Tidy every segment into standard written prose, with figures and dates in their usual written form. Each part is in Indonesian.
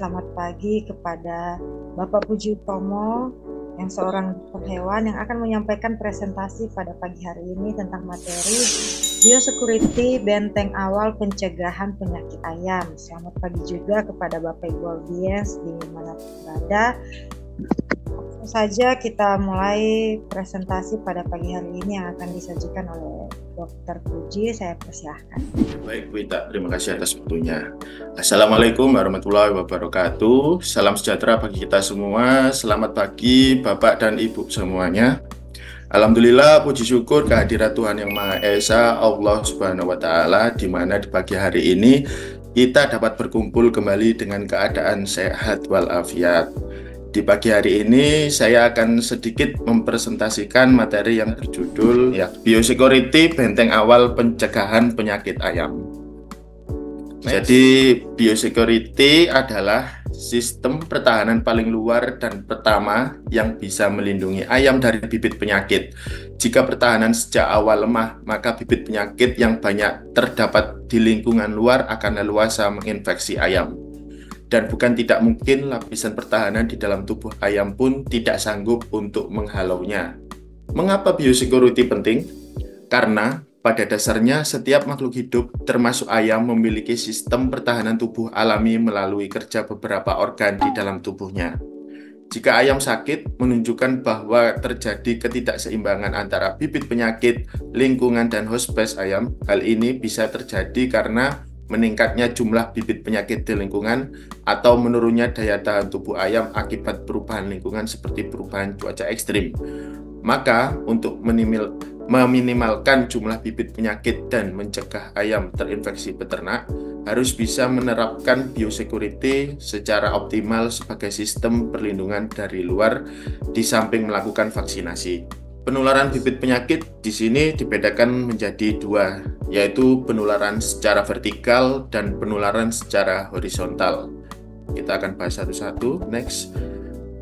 selamat pagi kepada Bapak Puji Utomo yang seorang dokter hewan yang akan menyampaikan presentasi pada pagi hari ini tentang materi biosecurity benteng awal pencegahan penyakit ayam. Selamat pagi juga kepada Bapak Ibu audiens di mana berada. Langsung saja kita mulai presentasi pada pagi hari ini yang akan disajikan oleh Dr. Puji. Saya persilahkan. Baik, Wita, terima kasih atas waktunya. Assalamualaikum warahmatullahi wabarakatuh. Salam sejahtera bagi kita semua. Selamat pagi Bapak dan Ibu semuanya. Alhamdulillah, puji syukur kehadirat Tuhan Yang Maha Esa, Allah Subhanahu wa Ta'ala, di mana di pagi hari ini kita dapat berkumpul kembali dengan keadaan sehat walafiat. Di pagi hari ini saya akan sedikit mempresentasikan materi yang berjudul Biosecurity Benteng Awal Pencegahan Penyakit Ayam. Jadi biosecurity adalah sistem pertahanan paling luar dan pertama yang bisa melindungi ayam dari bibit penyakit. Jika pertahanan sejak awal lemah, maka bibit penyakit yang banyak terdapat di lingkungan luar akan leluasa menginfeksi ayam. Dan bukan tidak mungkin lapisan pertahanan di dalam tubuh ayam pun tidak sanggup untuk menghalaunya. Mengapa biosecurity penting? Karena pada dasarnya setiap makhluk hidup termasuk ayam memiliki sistem pertahanan tubuh alami melalui kerja beberapa organ di dalam tubuhnya. Jika ayam sakit, menunjukkan bahwa terjadi ketidakseimbangan antara bibit penyakit, lingkungan, dan host base ayam. Hal ini bisa terjadi karena meningkatnya jumlah bibit penyakit di lingkungan atau menurunnya daya tahan tubuh ayam akibat perubahan lingkungan seperti perubahan cuaca ekstrim. Maka, untuk meminimalkan jumlah bibit penyakit dan mencegah ayam terinfeksi peternak, harus bisa menerapkan biosecurity secara optimal sebagai sistem perlindungan dari luar di samping melakukan vaksinasi. Penularan bibit penyakit di sini dibedakan menjadi dua, yaitu penularan secara vertikal dan penularan secara horizontal. Kita akan bahas satu-satu. Next.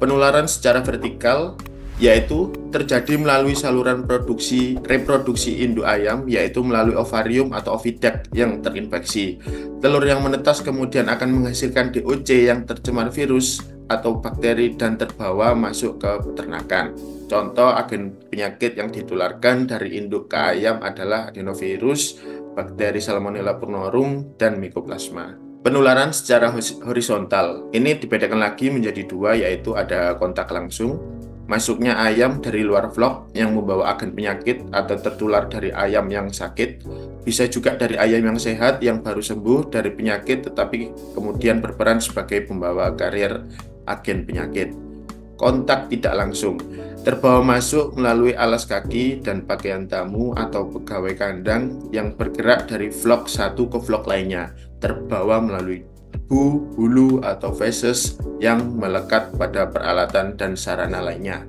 Penularan secara vertikal yaitu terjadi melalui saluran reproduksi induk ayam, yaitu melalui ovarium atau oviduct yang terinfeksi. Telur yang menetas kemudian akan menghasilkan DOC yang tercemar virus atau bakteri dan terbawa masuk ke peternakan. Contoh agen penyakit yang ditularkan dari induk ke ayam adalah adenovirus, bakteri Salmonella purnorum, dan Mycoplasma. Penularan secara horizontal ini dibedakan lagi menjadi dua, yaitu ada kontak langsung, masuknya ayam dari luar flock yang membawa agen penyakit atau tertular dari ayam yang sakit, bisa juga dari ayam yang sehat yang baru sembuh dari penyakit tetapi kemudian berperan sebagai pembawa karier agen penyakit. Kontak tidak langsung, terbawa masuk melalui alas kaki dan pakaian tamu atau pegawai kandang yang bergerak dari flock satu ke flock lainnya, terbawa melalui debu, bulu, atau feses yang melekat pada peralatan dan sarana lainnya.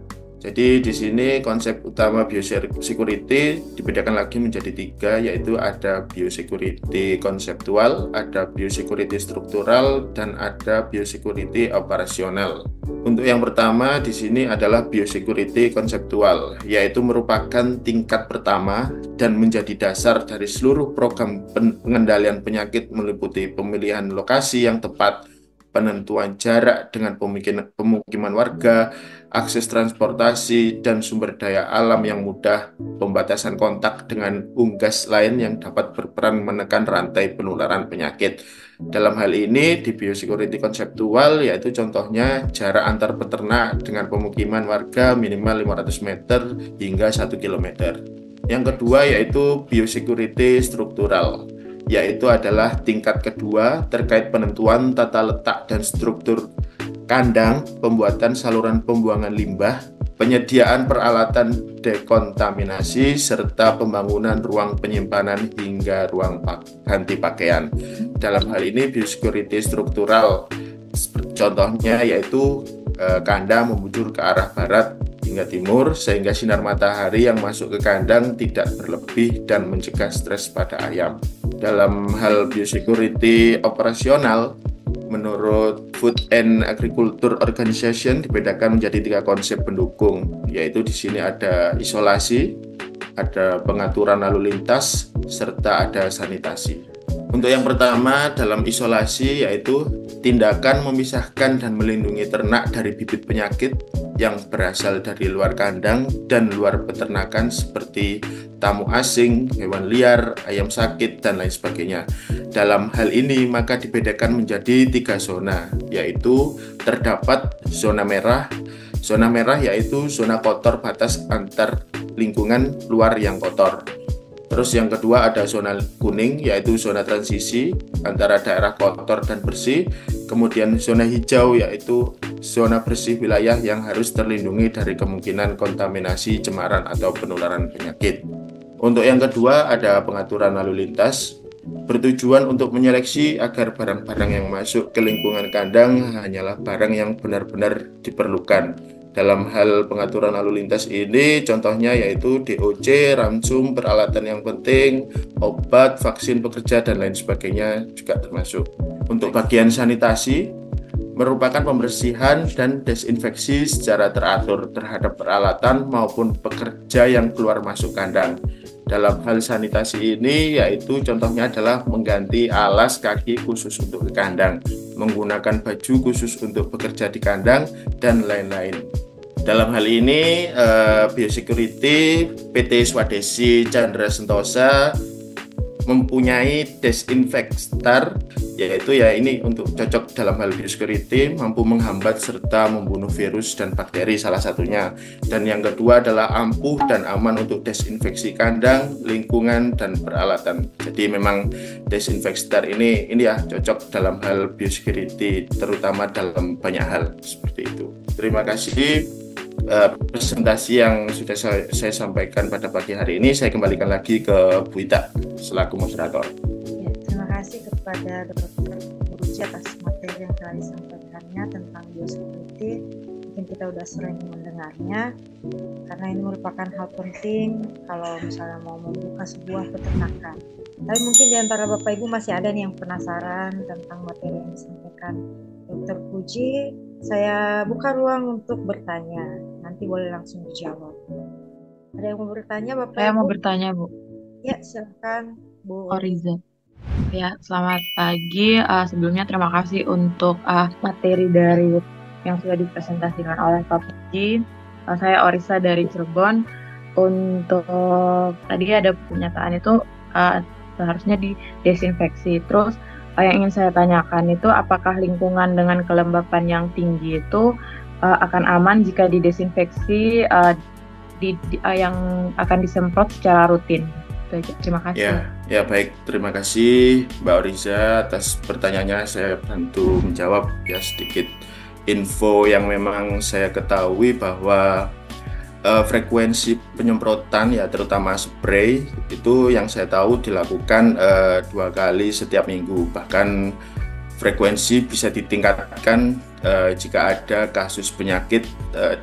Jadi di sini konsep utama biosecurity dibedakan lagi menjadi tiga, yaitu ada biosecurity konseptual, ada biosecurity struktural, dan ada biosecurity operasional. Untuk yang pertama di sini adalah biosecurity konseptual, yaitu merupakan tingkat pertama dan menjadi dasar dari seluruh program pengendalian penyakit meliputi pemilihan lokasi yang tepat, penentuan jarak dengan pemukiman warga, akses transportasi dan sumber daya alam yang mudah, pembatasan kontak dengan unggas lain yang dapat berperan menekan rantai penularan penyakit. Dalam hal ini di biosecurity konseptual yaitu contohnya jarak antar peternak dengan pemukiman warga minimal 500 meter hingga 1 km. Yang kedua yaitu biosecurity struktural, yaitu adalah tingkat kedua terkait penentuan tata letak dan struktur kandang, pembuatan saluran pembuangan limbah, penyediaan peralatan dekontaminasi, serta pembangunan ruang penyimpanan hingga ruang ganti pakaian. Dalam hal ini biosecurity struktural contohnya yaitu kandang membujur ke arah barat hingga timur sehingga sinar matahari yang masuk ke kandang tidak berlebih dan mencegah stres pada ayam. Dalam hal biosecurity operasional, menurut Food and Agriculture Organization dibedakan menjadi tiga konsep pendukung, yaitu di sini ada isolasi, ada pengaturan lalu lintas, serta ada sanitasi. Untuk yang pertama dalam isolasi yaitu tindakan memisahkan dan melindungi ternak dari bibit penyakit yang berasal dari luar kandang dan luar peternakan seperti tamu asing, hewan liar, ayam sakit, dan lain sebagainya. Dalam hal ini maka dibedakan menjadi 3 zona, yaitu terdapat zona merah. Zona merah yaitu zona kotor batas antar lingkungan luar yang kotor. Terus yang kedua ada zona kuning, yaitu zona transisi antara daerah kotor dan bersih. Kemudian zona hijau, yaitu zona bersih wilayah yang harus terlindungi dari kemungkinan kontaminasi, cemaran, atau penularan penyakit. Untuk yang kedua ada pengaturan lalu lintas, bertujuan untuk menyeleksi agar barang-barang yang masuk ke lingkungan kandang hanyalah barang yang benar-benar diperlukan. Dalam hal pengaturan lalu lintas ini contohnya yaitu DOC, ransum, peralatan yang penting, obat, vaksin pekerja, dan lain sebagainya juga termasuk. Untuk bagian sanitasi merupakan pembersihan dan desinfeksi secara teratur terhadap peralatan maupun pekerja yang keluar masuk kandang. Dalam hal sanitasi ini yaitu contohnya adalah mengganti alas kaki khusus untuk ke kandang, menggunakan baju khusus untuk bekerja di kandang, dan lain-lain. Dalam hal ini Biosecurity PT Swadesi Chandra Sentosa mempunyai desinfektor, yaitu ya ini untuk cocok dalam hal biosecurity, mampu menghambat serta membunuh virus dan bakteri salah satunya. Dan yang kedua adalah ampuh dan aman untuk desinfeksi kandang, lingkungan, dan peralatan. Jadi memang desinfektor ini ya cocok dalam hal biosecurity, terutama dalam banyak hal seperti itu. Terima kasih. Presentasi yang sudah saya sampaikan pada pagi hari ini, saya kembalikan lagi ke Bu Ita selaku moderator. Ya, terima kasih kepada Dr. Puji atas materi yang telah disampaikannya tentang biosecurity. Mungkin kita sudah sering mendengarnya, karena ini merupakan hal penting kalau misalnya mau membuka sebuah peternakan. Tapi mungkin di antara Bapak Ibu masih ada nih yang penasaran tentang materi yang disampaikan Dr. Puji. Saya buka ruang untuk bertanya. Nanti boleh langsung dijawab. Ada yang mau bertanya, Bapak? Saya mau bertanya, Bu. Ya, silakan, Bu Oriza. Ya, selamat pagi. Sebelumnya terima kasih untuk materi dari yang sudah dipresentasikan oleh Pak Puji. Saya Orisa dari Cirebon. Untuk tadi ada pernyataan itu seharusnya didesinfeksi. Terus yang ingin saya tanyakan itu apakah lingkungan dengan kelembapan yang tinggi itu akan aman jika didesinfeksi yang akan disemprot secara rutin? Terima kasih. Ya baik, terima kasih Mbak Oriza atas pertanyaannya. Saya bantu menjawab ya sedikit info yang memang saya ketahui bahwa frekuensi penyemprotan ya terutama spray itu yang saya tahu dilakukan 2 kali setiap minggu, bahkan frekuensi bisa ditingkatkan jika ada kasus penyakit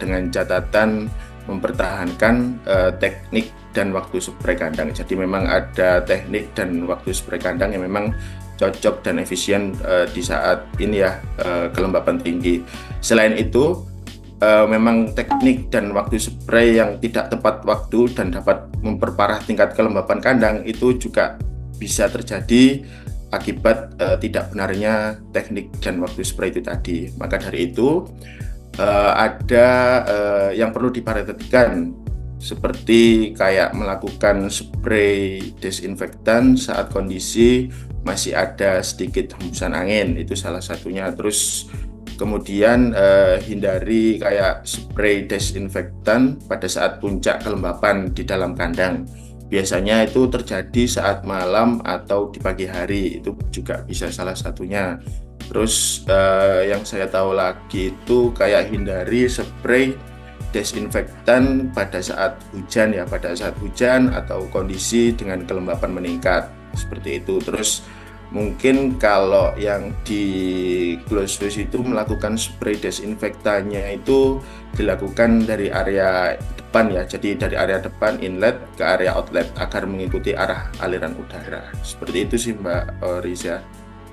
dengan catatan mempertahankan teknik dan waktu spray kandang. Jadi memang ada teknik dan waktu spray kandang yang memang cocok dan efisien di saat ini ya kelembapan tinggi. Selain itu memang teknik dan waktu spray yang tidak tepat waktu dan dapat memperparah tingkat kelembapan kandang itu juga bisa terjadi akibat tidak benarnya teknik dan waktu spray itu tadi. Maka dari itu ada yang perlu diperhatikan seperti kayak melakukan spray desinfektan saat kondisi masih ada sedikit hembusan angin, itu salah satunya. Terus kemudian hindari kayak spray desinfektan pada saat puncak kelembapan di dalam kandang. Biasanya itu terjadi saat malam atau di pagi hari, itu juga bisa salah satunya. Terus yang saya tahu lagi itu kayak hindari spray desinfektan pada saat hujan ya, pada saat hujan atau kondisi dengan kelembapan meningkat seperti itu. Terus mungkin kalau yang di closed house itu melakukan spray desinfektannya itu dilakukan dari area depan ya, jadi dari area depan inlet ke area outlet agar mengikuti arah aliran udara. Seperti itu sih Mbak Riza.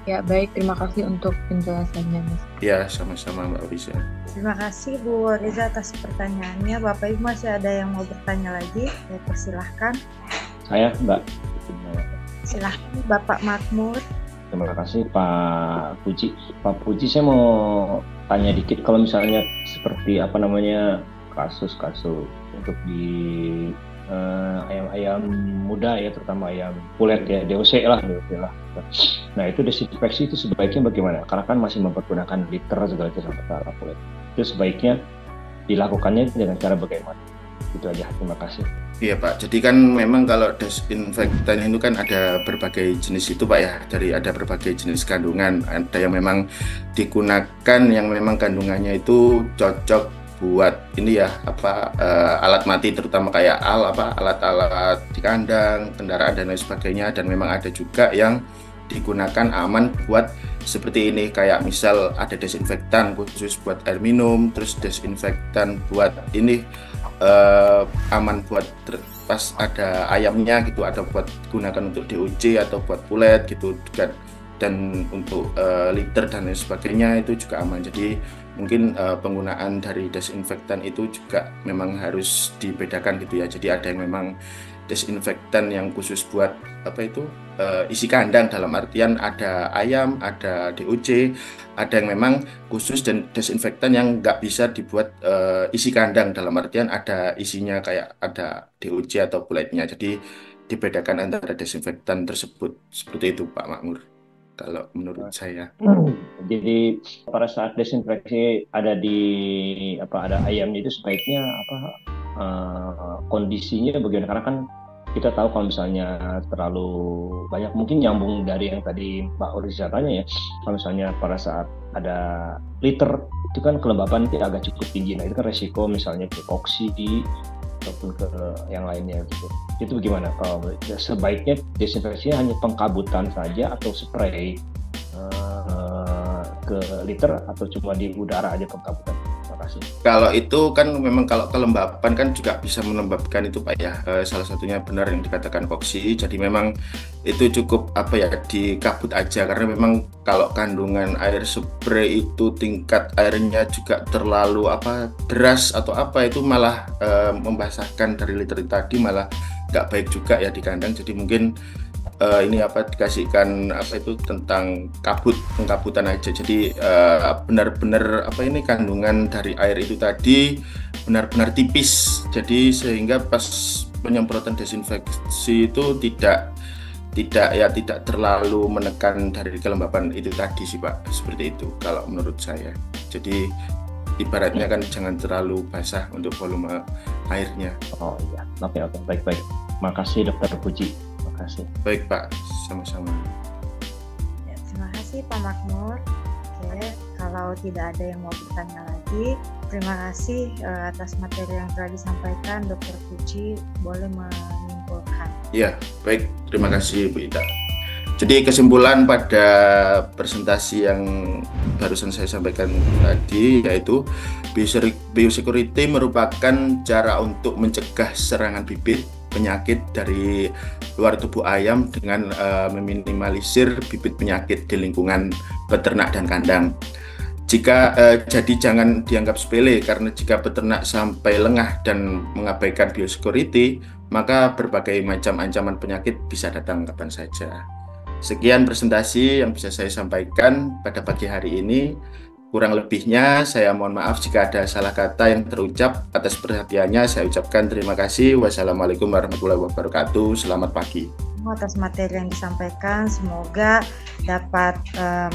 Ya baik, terima kasih untuk penjelasannya Mas. Ya sama-sama Mbak Riza. Terima kasih Bu Riza atas pertanyaannya. Bapak Ibu masih ada yang mau bertanya lagi? Ya, persilahkan. Saya Mbak. Silahkan Bapak Makmur. Terima kasih Pak Puji. Pak Puji, saya mau tanya dikit, kalau misalnya seperti kasus-kasus untuk di ayam-ayam muda ya, terutama ayam pulet ya, DOC lah. Nah, itu desinfeksi itu sebaiknya bagaimana? Karena kan masih mempergunakan liter segala macam pulet. Itu sebaiknya dilakukannya dengan cara bagaimana? Itu aja, terima kasih. Iya Pak, jadi kan memang kalau desinfektan itu kan ada berbagai jenis itu Pak ya, ada berbagai jenis kandungan. Ada yang memang digunakan yang memang kandungannya itu cocok buat ini ya alat mati, terutama kayak alat-alat di kandang, kendaraan dan lain sebagainya. Dan memang ada juga yang digunakan aman buat seperti ini, kayak misal ada desinfektan khusus buat air minum, terus desinfektan buat ini aman buat pas ada ayamnya gitu, atau buat gunakan untuk DOC atau buat pulet gitu, dan untuk liter dan lain sebagainya itu juga aman. Jadi mungkin penggunaan dari desinfektan itu juga memang harus dibedakan gitu ya. Jadi ada yang memang desinfektan yang khusus buat isi kandang, dalam artian ada ayam, ada DOC. Ada yang memang khusus dan desinfektan yang nggak bisa dibuat isi kandang, dalam artian ada isinya kayak ada DOC atau puletnya. Jadi dibedakan antara desinfektan tersebut, seperti itu Pak Makmur kalau menurut saya. Jadi pada saat desinfeksi ada ayamnya itu sebaiknya kondisinya bagaimana? Karena kan kita tahu kalau misalnya terlalu banyak, mungkin nyambung dari yang tadi Mbak Orisa tanya ya, kalau misalnya pada saat ada liter itu kan kelembapan itu agak cukup tinggi. Nah, itu kan resiko misalnya ke koksi ataupun ke yang lainnya gitu. Itu bagaimana? Kalau sebaiknya desinfeksinya hanya pengkabutan saja atau spray ke liter, atau cuma di udara aja pengkabutan? Kalau itu kan memang kalau kelembapan kan juga bisa melembabkan itu Pak ya, salah satunya benar yang dikatakan Koksi. Jadi memang itu cukup dikabut aja, karena memang kalau kandungan air spray itu tingkat airnya juga terlalu deras atau itu malah membasahkan dari liter tadi, malah nggak baik juga ya di kandang. Jadi mungkin dikasihkan tentang pengkabutan aja. Jadi benar-benar kandungan dari air itu tadi benar-benar tipis. Jadi sehingga pas penyemprotan desinfeksi itu tidak terlalu menekan dari kelembapan itu tadi sih Pak. Seperti itu kalau menurut saya. Jadi ibaratnya kan jangan terlalu basah untuk volume airnya. Oh iya, oke, baik. Makasih Dokter Puji. Kasih. Baik Pak, sama-sama. Ya, terima kasih Pak Makmur. Oke, kalau tidak ada yang mau bertanya lagi, terima kasih atas materi yang telah disampaikan. Dokter Puji boleh menyimpulkan. Ya, baik. Terima kasih Bu Ita. Jadi kesimpulan pada presentasi yang barusan saya sampaikan tadi, yaitu biosecurity merupakan cara untuk mencegah serangan bibit penyakit dari luar tubuh ayam dengan meminimalisir bibit penyakit di lingkungan peternak dan kandang. Jadi jangan dianggap sepele, karena jika peternak sampai lengah dan mengabaikan biosecurity, maka berbagai macam ancaman penyakit bisa datang kapan saja. Sekian presentasi yang bisa saya sampaikan pada pagi hari ini. Kurang lebihnya saya mohon maaf jika ada salah kata yang terucap. Atas perhatiannya saya ucapkan terima kasih. Wassalamualaikum warahmatullahi wabarakatuh. Selamat pagi. Atas materi yang disampaikan, semoga dapat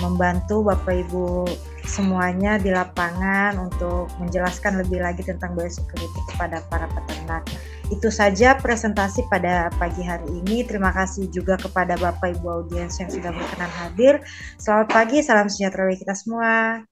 membantu Bapak Ibu semuanya di lapangan untuk menjelaskan lebih lagi tentang biosecurity kepada para peternak. Itu saja presentasi pada pagi hari ini. Terima kasih juga kepada Bapak Ibu audiens yang sudah berkenan hadir. Selamat pagi, salam sejahtera bagi kita semua.